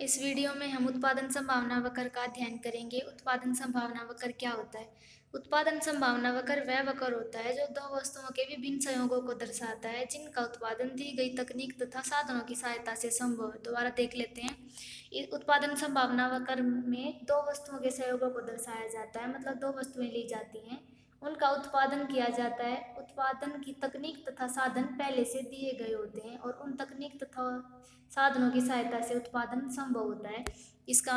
इस वीडियो में हम उत्पादन संभावना वक्र का अध्ययन करेंगे। उत्पादन संभावना वक्र क्या होता है? उत्पादन संभावना वक्र वह वक्र होता है जो दो वस्तुओं के विभिन्न संयोगों को दर्शाता है जिनका उत्पादन दी गई तकनीक तथा साधनों की सहायता से संभव है। दोबारा देख लेते हैं। उत्पादन संभावना वक्र में दो वस्तुओं के संयोगों को दर्शाया जाता है, मतलब दो वस्तुएं ली जाती हैं, उनका उत्पादन किया जाता है। उत्पादन की तकनीक तथा साधन पहले से दिए गए होते हैं और उन तकनीक तथा साधनों की सहायता से उत्पादन संभव होता है। इसका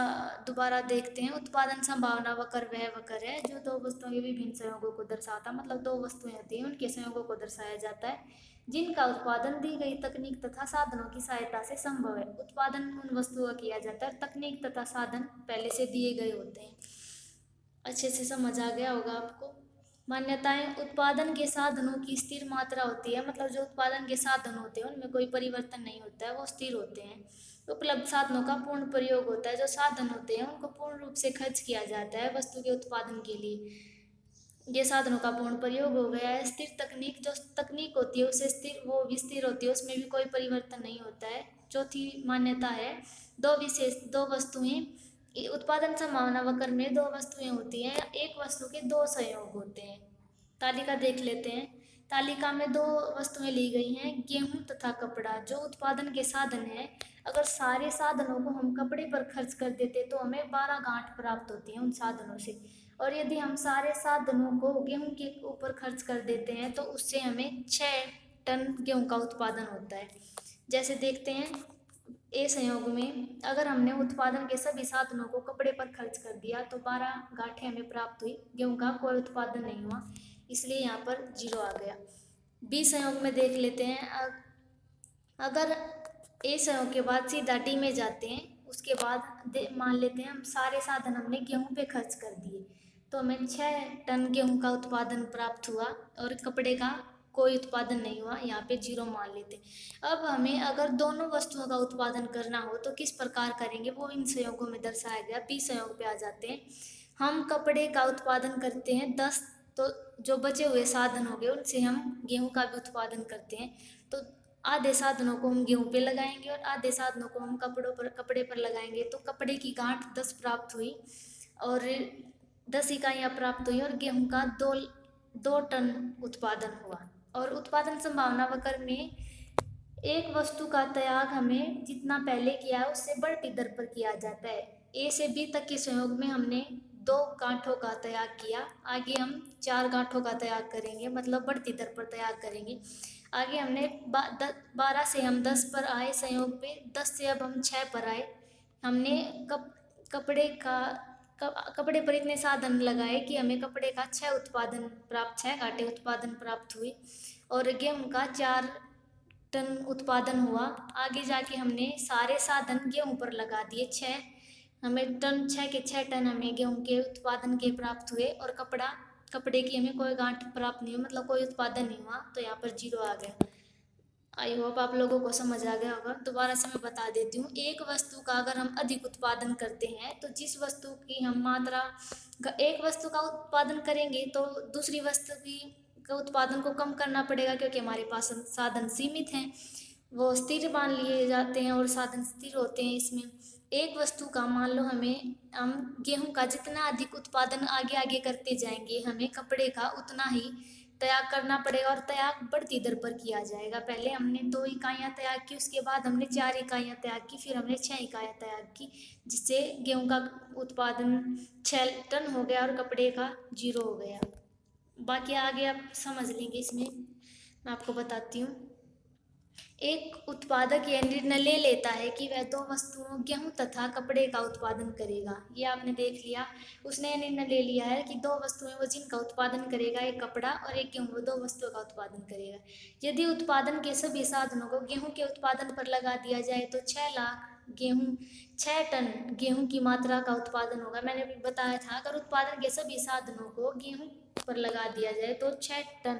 दोबारा देखते हैं। उत्पादन संभावना वक्र वह वक्र है जो दो वस्तुओं के विभिन्न संयोगों को दर्शाता है, मतलब दो वस्तुएं होती हैं उनके संयोगों को दर्शाया जाता है जिनका उत्पादन दी गई तकनीक तथा साधनों की सहायता से संभव है। उत्पादन उन वस्तुओं का किया जाता है, तकनीक तथा साधन पहले से दिए गए होते हैं। अच्छे से समझ आ गया होगा आपको। मान्यताएं। उत्पादन के साधनों की स्थिर मात्रा होती है, मतलब जो उत्पादन के साधन होते हैं उनमें कोई परिवर्तन नहीं होता है, वो स्थिर होते हैं। उपलब्ध साधनों का पूर्ण प्रयोग होता है, जो साधन होते हैं उनको पूर्ण रूप से खर्च किया जाता है वस्तु के उत्पादन के लिए। ये साधनों का पूर्ण प्रयोग हो गया है। स्थिर तकनीक। जो तकनीक होती है उसे स्थिर, वो भी स्थिर होती है, उसमें भी कोई परिवर्तन नहीं होता है। चौथी मान्यता है दो वस्तुएं। उत्पादन संभावना वक्र में दो वस्तुएं होती हैं, एक वस्तु के दो संयोग होते हैं। तालिका देख लेते हैं। तालिका में दो वस्तुएं ली गई हैं, गेहूं तथा कपड़ा, जो उत्पादन के साधन है। अगर सारे साधनों को हम कपड़े पर खर्च कर देते तो हमें 12 गांठ प्राप्त होती हैं उन साधनों से, और यदि हम सारे साधनों को गेहूं के ऊपर खर्च कर देते हैं तो उससे हमें 6 टन गेहूं का उत्पादन होता है। जैसे देखते हैं, ए संयोग में अगर हमने उत्पादन के सभी साधनों को कपड़े पर खर्च कर दिया तो 12 गांठें हमें प्राप्त हुई, गेहूं का कोई उत्पादन नहीं हुआ, इसलिए यहाँ पर 0 आ गया। बी संयोग में देख लेते हैं। अगर ए संयोग के बाद सीधा डी में जाते हैं, उसके बाद मान लेते हैं हम सारे साधन हमने गेहूं पे खर्च कर दिए तो हमें 6 टन गेहूं का उत्पादन प्राप्त हुआ और कपड़े का कोई उत्पादन नहीं हुआ, यहाँ पे 0 मान लेते। अब हमें अगर दोनों वस्तुओं का उत्पादन करना हो तो किस प्रकार करेंगे, वो इन संयोगों में दर्शाया गया। बी संयोग पे आ जाते हैं। हम कपड़े का उत्पादन करते हैं 10, तो जो बचे हुए साधन हो गए उनसे हम गेहूं का भी उत्पादन करते हैं, तो आधे साधनों को हम गेहूं पे लगाएंगे और आधे साधनों को हम कपड़े पर लगाएंगे, तो कपड़े की गांठ 10 प्राप्त हुई और 10 इकाइयाँ प्राप्त हुई और गेहूं का 2 टन उत्पादन हुआ। और उत्पादन संभावना वक्र में एक वस्तु का त्याग हमें जितना पहले किया है उससे बढ़ती दर पर किया जाता है। ए से बी तक के संयोग में हमने 2 गांठों का त्याग किया, आगे हम 4 गांठों का त्याग करेंगे, मतलब बढ़ती दर पर त्याग करेंगे। आगे हमने 12 से हम 10 पर आए संयोग पे, 10 से अब हम 6 पर आए। हमने कपड़े का कपड़े पर इतने साधन लगाए कि हमें कपड़े का 6 गांठें उत्पादन प्राप्त हुई और गेहूं का 4 टन उत्पादन हुआ। आगे जाके हमने सारे साधन गेहूं पर लगा दिए, 6 टन हमें गेहूं के उत्पादन के प्राप्त हुए और कपड़े की हमें कोई गांठ प्राप्त नहीं हुई, मतलब कोई उत्पादन नहीं हुआ, तो यहाँ पर 0 आ गया। आई होप आप लोगों को समझ आ गया होगा। दोबारा से मैं बता देती हूँ। एक वस्तु का अगर हम अधिक उत्पादन करते हैं तो जिस वस्तु की हम मात्रा, एक वस्तु का उत्पादन करेंगे तो दूसरी वस्तु की का उत्पादन को कम करना पड़ेगा, क्योंकि हमारे पास साधन सीमित हैं, वो स्थिर मान लिए जाते हैं और साधन स्थिर होते हैं। इसमें एक वस्तु का मान लो हम गेहूं का जितना अधिक उत्पादन आगे आगे करते जाएंगे हमें कपड़े का उतना ही त्याग करना पड़ेगा, और त्याग बढ़ती दर पर किया जाएगा। पहले हमने 2 इकाइयाँ त्याग की, उसके बाद हमने 4 इकाइयाँ त्याग की, फिर हमने 6 इकाइयाँ त्याग की, जिससे गेहूं का उत्पादन 6 टन हो गया और कपड़े का 0 हो गया। बाकी आगे आप समझ लेंगे। इसमें मैं आपको बताती हूँ। एक उत्पादक यह निर्णय ले लेता है कि वह दो वस्तुओं गेहूं तथा कपड़े का उत्पादन करेगा। ये आपने देख लिया। उसने यह निर्णय ले लिया है कि दो वस्तुएं वो जिनका उत्पादन करेगा, एक कपड़ा और एक गेहूं, वो दो वस्तुओं का उत्पादन करेगा। यदि उत्पादन के सभी साधनों को गेहूं के उत्पादन पर लगा दिया जाए तो 6 टन गेहूं की मात्रा का उत्पादन होगा। मैंने अभी बताया था, अगर उत्पादन के सभी साधनों को गेहूं पर लगा दिया जाए तो 6 टन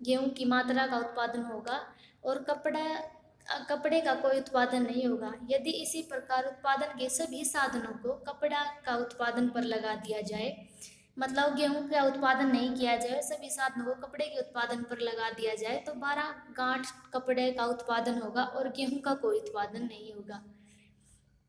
गेहूं की मात्रा का उत्पादन होगा और कपड़े का कोई उत्पादन नहीं होगा। यदि इसी प्रकार उत्पादन के सभी साधनों को कपड़ा का उत्पादन पर लगा दिया जाए, मतलब गेहूं का उत्पादन नहीं किया जाए, सभी साधनों को कपड़े के उत्पादन पर लगा दिया जाए, तो 12 गांठ कपड़े का उत्पादन होगा और गेहूं का कोई उत्पादन नहीं होगा।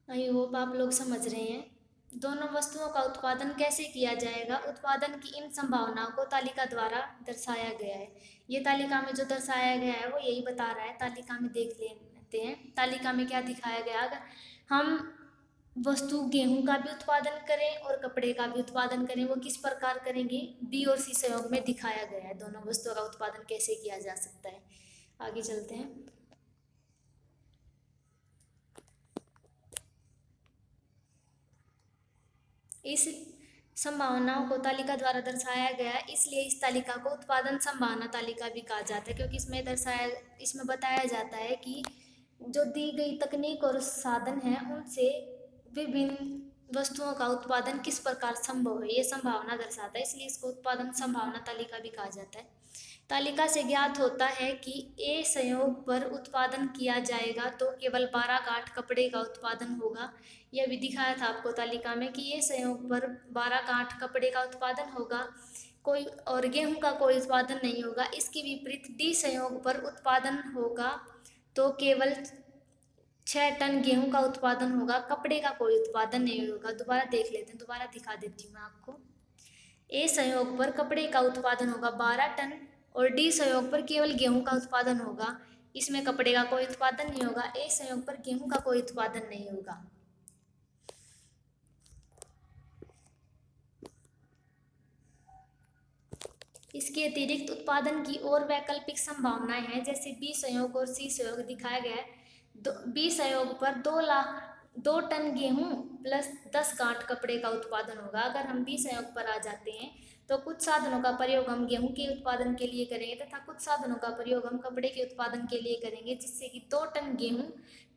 आई होप आप लोग समझ रहे हैं। दोनों वस्तुओं का उत्पादन कैसे किया जाएगा, उत्पादन की इन संभावनाओं को तालिका द्वारा दर्शाया गया है। ये तालिका में जो दर्शाया गया है वो यही बता रहा है। तालिका में देख लेते हैं तालिका में क्या दिखाया गया। अगर हम वस्तु गेहूं का भी उत्पादन करें और कपड़े का भी उत्पादन करें, वो किस प्रकार करेंगे, बी और सी संयोग में दिखाया गया है दोनों वस्तुओं का उत्पादन कैसे किया जा सकता है। आगे चलते हैं। इस संभावनाओं को तालिका द्वारा दर्शाया गया है, इसलिए इस तालिका को उत्पादन संभावना तालिका भी कहा जाता है, क्योंकि इसमें बताया जाता है कि जो दी गई तकनीक और साधन है उनसे विभिन्न वस्तुओं का उत्पादन किस प्रकार संभव है, ये संभावना दर्शाता है, इसलिए इसको उत्पादन संभावना तालिका भी कहा जाता है। तालिका से ज्ञात होता है कि ए संयोग पर उत्पादन किया जाएगा तो केवल 12 गांठ कपड़े का उत्पादन होगा। यह भी दिखाया था आपको तालिका में कि ए संयोग पर 12 गांठ कपड़े का उत्पादन होगा, कोई और गेहूं का कोई उत्पादन नहीं होगा। इसके विपरीत डी संयोग पर उत्पादन होगा तो केवल 6 टन गेहूं का उत्पादन होगा, कपड़े का कोई उत्पादन नहीं होगा। दोबारा देख लेते हैं, दोबारा दिखा देती हूँ मैं आपको। ए संयोग पर कपड़े का उत्पादन होगा 12 टन और डी संयोग पर केवल गेहूं का उत्पादन होगा, इसमें कपड़े का कोई उत्पादन नहीं होगा। ए संयोग पर गेहूं का कोई उत्पादन नहीं होगा। इसके अतिरिक्त उत्पादन की और वैकल्पिक संभावनाएं हैं, जैसे बी संयोग और सी संयोग दिखाया गया है। बी संयोग पर 2 टन गेहूं प्लस 10 गांठ कपड़े का उत्पादन होगा। अगर हम बी संयोग पर आ जाते हैं तो कुछ साधनों का प्रयोग हम गेहूं के उत्पादन के लिए करेंगे तथा कुछ साधनों का प्रयोग हम कपड़े के उत्पादन के लिए करेंगे, जिससे कि 2 टन गेहूं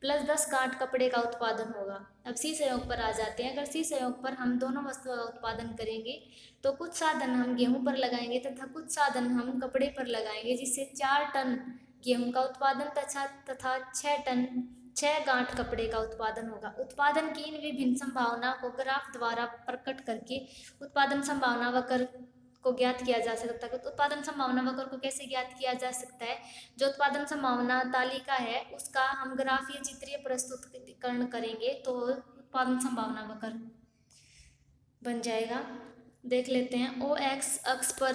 प्लस 10 गांठ कपड़े का उत्पादन होगा। अब सी संयोग पर आ जाते हैं। अगर सी संयोग पर हम दोनों वस्तुओं का उत्पादन करेंगे तो कुछ साधन हम गेहूं पर लगाएंगे तथा कुछ साधन हम कपड़े पर लगाएंगे, जिससे 4 टन गेहूं का उत्पादन तथा 6 गांठ कपड़े का उत्पादन होगा। उत्पादन की इन विभिन्न संभावनाओं को ग्राफ द्वारा प्रकट करके उत्पादन संभावना वक्र को ज्ञात किया जा सकता है। उत्पादन संभावना वक्र को कैसे ज्ञात किया जा सकता है, जो उत्पादन संभावना तालिका है उसका हम ग्राफ या चित्रीय प्रस्तुतिकरण करेंगे तो उत्पादन संभावना वक्र बन जाएगा। देख लेते हैं। ओ एक्स अक्ष पर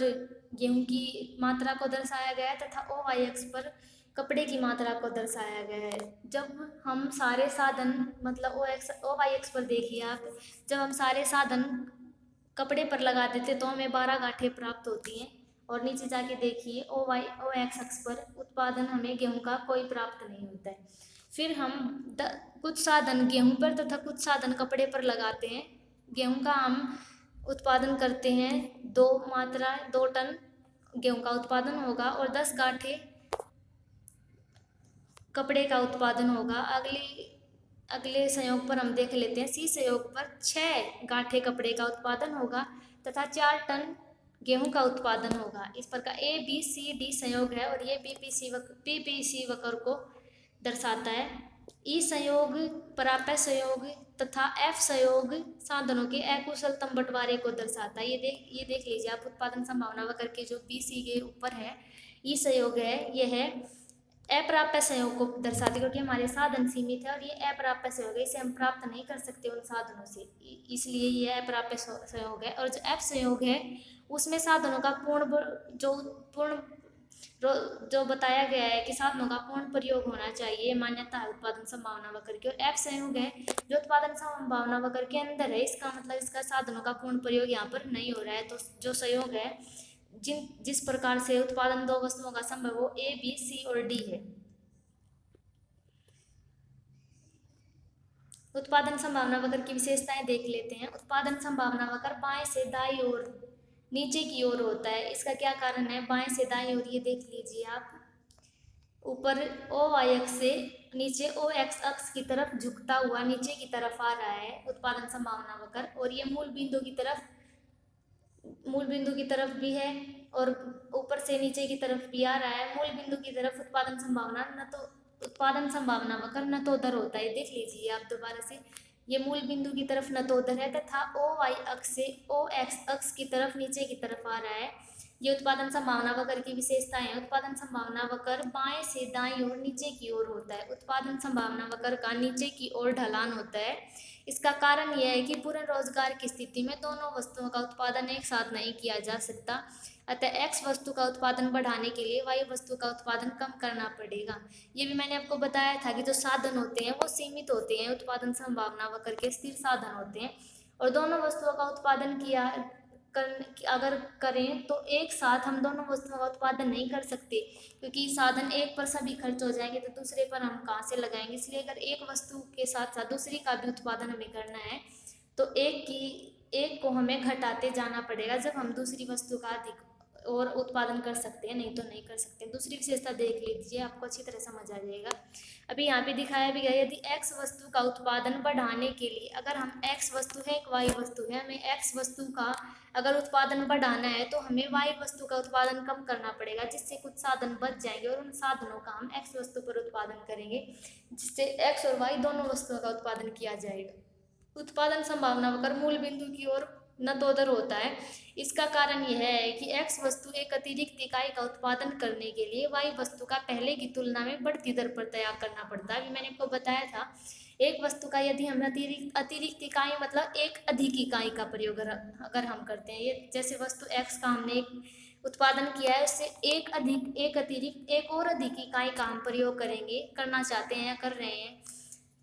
गेहूं की मात्रा को दर्शाया गया है तथा ओ वाई अक्ष पर कपड़े की मात्रा को दर्शाया गया है। जब हम सारे साधन मतलब ओ वाई अक्ष पर देखिए आप, जब हम सारे साधन कपड़े पर लगा देते तो हमें 12 गांठें प्राप्त होती हैं, और नीचे जाके देखिए ओ एक्स अक्ष पर उत्पादन हमें गेहूं का कोई प्राप्त नहीं होता है। फिर हम कुछ साधन गेहूं पर तथा कुछ साधन कपड़े पर लगाते हैं। गेहूं का हम उत्पादन करते हैं 2 टन गेहूं का उत्पादन होगा और 10 गांठें कपड़े का उत्पादन होगा। अगले संयोग पर हम देख लेते हैं। सी संयोग पर 6 गांठें कपड़े का उत्पादन होगा तथा 4 टन गेहूं का उत्पादन होगा। इस प्रकार ए बी सी डी संयोग है और ये पीपीसी वक्र को दर्शाता है। ई संयोग प्राप्य संयोग तथा एफ संयोग साधनों के अकुशलतम बंटवारे को दर्शाता है। ये देख लीजिए आप, उत्पादन संभावना वक्र के जो बी सी के ऊपर है ई संयोग है, यह है अप्राप्य संयोग को दर्शाती, क्योंकि हमारे साधन सीमित है और ये अप्राप्य संयोग है, इसे हम प्राप्त नहीं कर सकते उन साधनों से, इसलिए ये अप्राप्य संयोग है। और जो एफ संयोग है उसमें साधनों का जो बताया गया है कि साधनों का पूर्ण प्रयोग होना चाहिए, मान्यता है उत्पादन संभावना वक्र की। और एफ संयोग है जो उत्पादन संभावना वक्र के अंदर है, इसका मतलब इसका साधनों का पूर्ण प्रयोग यहाँ पर नहीं हो रहा है। तो जो संयोग है जिस प्रकार से उत्पादन 2 वस्तुओं का संभव हो, ए बी सी और डी है। उत्पादन संभावना वक्र की विशेषताएं देख लेते हैं। उत्पादन संभावना वक्र बाएं से दाईं ओर नीचे की ओर होता है। इसका क्या कारण है, बाएं से दाईं ओर ये देख लीजिए आप, ऊपर ओ वाई अक्ष से नीचे ओ एक्स अक्ष की तरफ झुकता हुआ नीचे की तरफ आ रहा है उत्पादन संभावना वक्र, और ये मूल बिंदु की तरफ भी है और ऊपर से नीचे की तरफ भी आ रहा है। मूल बिंदु की तरफ उत्पादन संभावना वक्र नतोदर होता है। देख लीजिए आप दोबारा से, ये मूल बिंदु की तरफ नतोदर है तथा ओ वाई अक्ष से ओ एक्स अक्ष की तरफ नीचे की तरफ आ रहा है। ये उत्पादन संभावना वक्र की विशेषताएं हैं। उत्पादन संभावना वक्र बाएं से दाईं ओर नीचे की ओर होता है। उत्पादन संभावना वक्र का नीचे की ओर ढलान होता है। इसका कारण यह है कि पूर्ण रोजगार की स्थिति में दोनों वस्तुओं का उत्पादन एक साथ नहीं किया जा सकता। अतः एक्स वस्तु का उत्पादन बढ़ाने के लिए वाई वस्तु का उत्पादन कम करना पड़ेगा। ये भी मैंने आपको बताया था कि जो साधन होते हैं वो सीमित होते हैं, उत्पादन संभावना वक्र के स्थिर साधन होते हैं, और दोनों वस्तुओं का उत्पादन किया अगर करें तो एक साथ हम दोनों वस्तुओं का उत्पादन नहीं कर सकते, क्योंकि साधन एक पर सभी खर्च हो जाएंगे तो दूसरे पर हम कहाँ से लगाएंगे। इसलिए अगर एक वस्तु के साथ साथ दूसरी का भी उत्पादन हमें करना है तो एक को हमें घटाते जाना पड़ेगा जब हम दूसरी वस्तु का अधिक और उत्पादन कर सकते हैं, नहीं तो नहीं कर सकते। दूसरी विशेषता देख लीजिए, आपको अच्छी तरह समझ आ जाएगा। अभी यहाँ पे दिखाया भी गया, यदि x वस्तु का उत्पादन बढ़ाने के लिए, अगर हम x वस्तु है एक y वस्तु है, हमें x वस्तु का अगर उत्पादन बढ़ाना है तो हमें y वस्तु का उत्पादन कम करना पड़ेगा, जिससे कुछ साधन बच जाएंगे और उन साधनों का हम x वस्तु पर उत्पादन करेंगे, जिससे x और y दोनों वस्तुओं का उत्पादन किया जाएगा। उत्पादन संभावना वक्र मूल बिंदु की ओर नतोदर होता है। इसका कारण यह है कि x वस्तु एक अतिरिक्त इकाई का उत्पादन करने के लिए y वस्तु का पहले की तुलना में बढ़ती दर पर तैयार करना पड़ता है। अभी मैंने आपको बताया था, एक वस्तु का यदि हम अतिरिक्त इकाई मतलब एक अधिक इकाई का प्रयोग अगर हम करते हैं, ये जैसे वस्तु x का हमने एक उत्पादन किया है, उससे एक और अधिक इकाई का हम प्रयोग करना चाहते हैं या कर रहे हैं,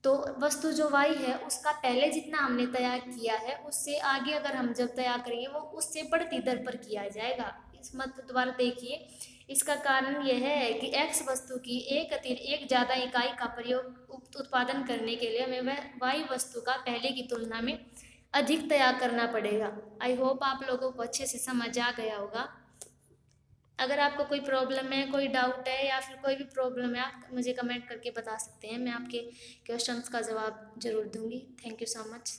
तो वस्तु जो y है उसका पहले जितना हमने तैयार किया है उससे आगे अगर हम जब तैयार करेंगे वो उससे बढ़ती दर पर किया जाएगा। इस मत द्वारा देखिए, इसका कारण यह है कि x वस्तु की एक ज़्यादा इकाई का प्रयोग उत्पादन करने के लिए हमें वह y वस्तु का पहले की तुलना में अधिक तैयार करना पड़ेगा। आई होप आप लोगों को अच्छे से समझ आ गया होगा। अगर आपको कोई प्रॉब्लम है, कोई डाउट है या फिर कोई भी प्रॉब्लम है, आप मुझे कमेंट करके बता सकते हैं, मैं आपके क्वेश्चंस का जवाब जरूर दूंगी। Thank you so much.